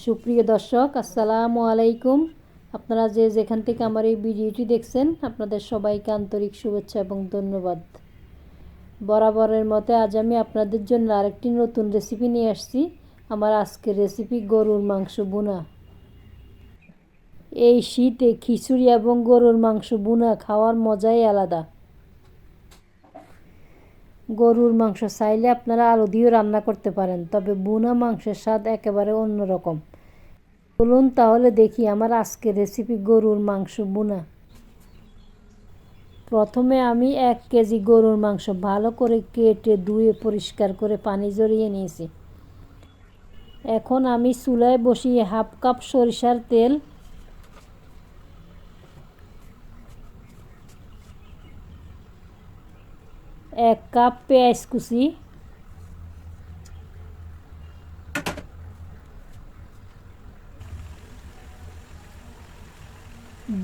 সুপ্রিয় দর্শক আসসালামু আলাইকুম। আপনারা যে যেখান থেকে আমার এই ভিডিওটি দেখছেন আপনাদের সবাইকে আন্তরিক শুভেচ্ছা এবং ধন্যবাদ। বরাবরের মতো আজ আমি আপনাদের জন্য আরেকটি নতুন রেসিপি নিয়ে আসছি। আমার আজকের রেসিপি গরুর মাংস ভুনা। এই শীতে খিচুড়ি এবং গরুর মাংস ভুনা খাওয়ার মজাই আলাদা। গরুর মাংস চাইলে আপনারা আলু দিয়েও রান্না করতে পারেন, তবে ভুনা মাংসের স্বাদ একেবারে অন্যরকম। চলুন তাহলে দেখি আমার আজকের রেসিপি গরুর মাংস ভুনা। প্রথমে আমি 1 কেজি গরুর মাংস ভালো করে কেটে ধুয়ে পরিষ্কার করে পানি ঝরিয়ে নিয়েছি। এখন আমি চুলায় বসিয়ে 1/2 কাপ সরিষার তেল, 1 কাপ পেঁয়াজ কুচি,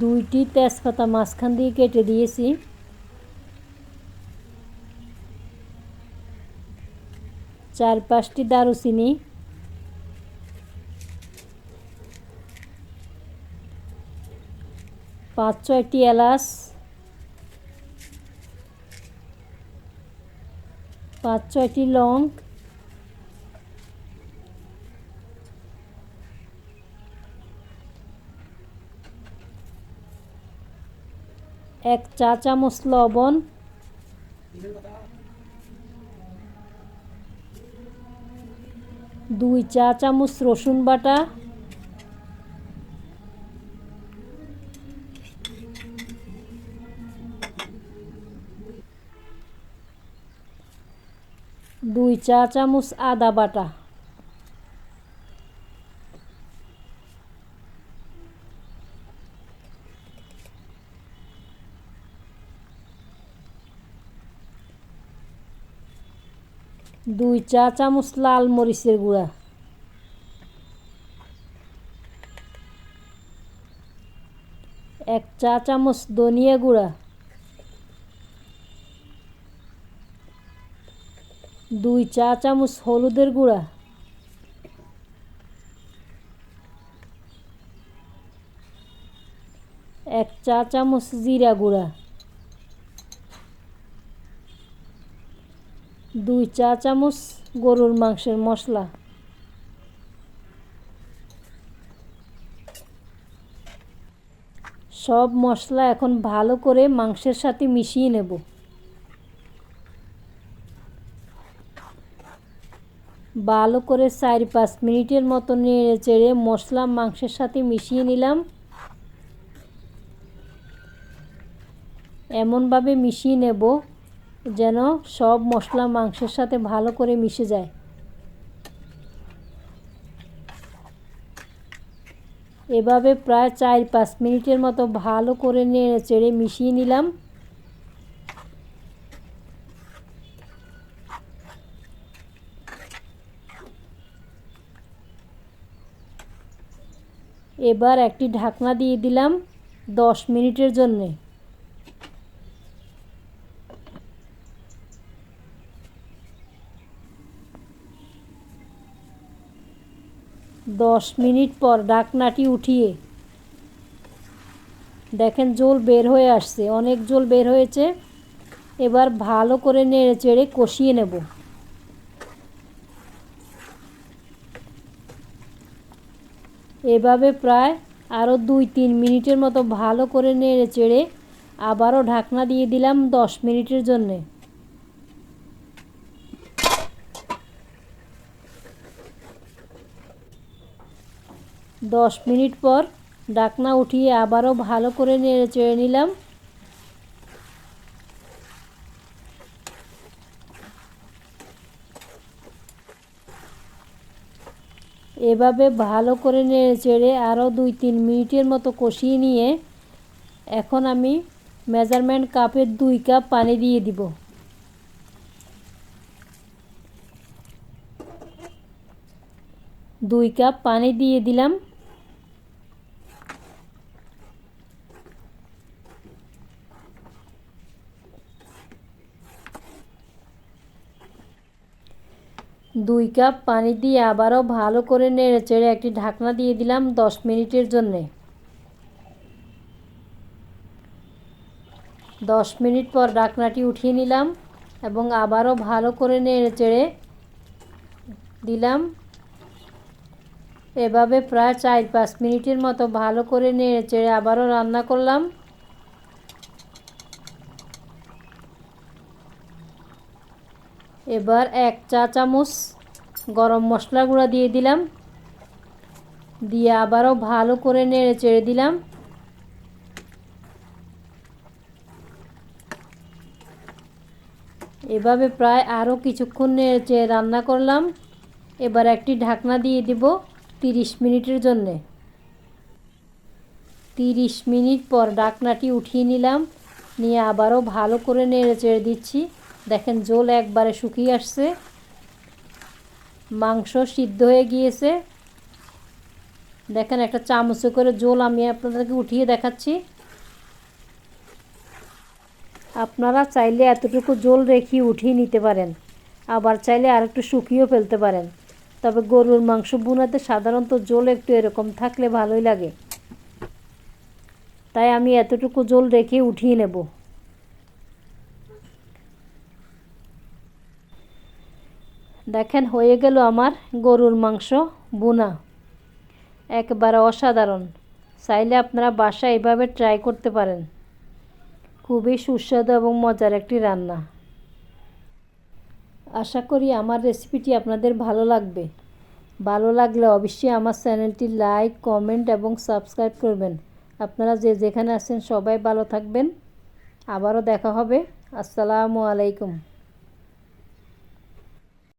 2টি তেজপাতা মাঝখান দিয়ে কেটে দিয়েছি, 4-5টি দারুচিনি, 5-6টি এলাচ, 5-6টি লং, 1 চা চামচ লবণ, 2 চা চামচ রসুন বাটা, 2 চা চামচ আদা বাটা, 2 চা চামচ লাল মরিচের গুঁড়া, 1 চা চামচ ধনিয়া গুঁড়া, 2 চা চামচ হলুদের গুঁড়া, 1 চা চামচ জিরা গুঁড়া, 2 চা চামচ গরুর মাংসের মশলা। সব মশলা এখন ভালো করে মাংসের সাথে মিশিয়ে নেব। ভালো করে 4-5 মিনিটের মতো নেড়ে চেড়ে মশলা মাংসের সাথে মিশিয়ে নিলাম। এমনভাবে মিশিয়ে নেব যেন সব মশলা মাংসের সাথে ভালো করে মিশে যায়। এভাবে প্রায় 4-5 মিনিটের মতো ভালো করে নেড়ে চেড়ে মিশিয়ে নিলাম। এবার একটি ঢাকনা দিয়ে দিলাম 10 মিনিটের জন্যে। 10 মিনিট পর ঢাকনাটি উঠিয়ে দেখেন জল বের হয়ে আসছে, অনেক জল বের হয়েছে। এবার ভালো করে নেড়ে চেড়ে কষিয়ে নেব। এভাবে প্রায় আরও 2-3 মিনিটের মতো ভালো করে নেড়ে চেড়ে আবারও ঢাকনা দিয়ে দিলাম 10 মিনিটের জন্যে। 10 মিনিট পর ঢাকনা উঠিয়ে আবারও ভালো করে নেড়ে চেড়ে নিলাম। এভাবে ভালো করে নেড়ে চেড়ে আরও 2-3 মিনিটের মতো কষিয়ে নিয়ে এখন আমি মেজারমেন্ট কাপের 2 কাপ পানি দিয়ে দিব। দুই কাপ পানি দিয়ে দিলাম। 2 কাপ পানি দিয়ে আবারও ভালো করে নেড়েচেড়ে একটি ঢাকনা দিয়ে দিলাম 10 মিনিটের জন্য। 10 মিনিট পর ঢাকনাটি উঠিয়ে নিলাম এবং আবারও ভালো করে নেড়েচেড়ে দিলাম। এভাবে প্রায় 4-5 মিনিটের মতো ভালো করে নেড়েচেড়ে আবারও রান্না করলাম। এবার 1 চা চামচ গরম মশলা গুঁড়া দিয়ে দিলাম, দিয়ে আবারও ভালো করে নেড়েচেড়ে দিলাম। এভাবে প্রায় আরও কিছুক্ষণ নেড়েচেড়ে রান্না করলাম। এবার একটি ঢাকনা দিয়ে দিব 30 মিনিটের জন্য। 30 মিনিট পর ঢাকনাটি উঠিয়ে নিলাম, নিয়ে আবারও ভালো করে নেড়েচেড়ে দিচ্ছি। দেখেন ঝোল একবারে শুকিয়ে আসছে, মাংস সিদ্ধ হয়ে গিয়েছে। দেখেন একটা চামচে করে ঝোল আমি আপনাদেরকে উঠিয়ে দেখাচ্ছি। আপনারা চাইলে এতটুকু ঝোল রেখে উঠিয়ে নিতে পারেন, আবার চাইলে আর একটু শুকিয়েও ফেলতে পারেন। তবে গরুর মাংস ভুনাতে সাধারণত ঝোল একটু এরকম থাকলে ভালোই লাগে, তাই আমি এতটুকু ঝোল রেখে উঠিয়ে নেব। দেখেন হয়ে গেল আমার গরুর মাংস ভুনা, একেবারে অসাধারণ। চাইলে আপনারা বাসায় এভাবে ট্রাই করতে পারেন, খুবই সুস্বাদু এবং মজার একটি রান্না। আশা করি আমার রেসিপিটি আপনাদের ভালো লাগবে। ভালো লাগলে অবশ্যই আমার চ্যানেলটি লাইক, কমেন্ট এবং সাবস্ক্রাইব করবেন। আপনারা যে যেখানে আছেন সবাই ভালো থাকবেন। আবারও দেখা হবে। আসসালামু আলাইকুম।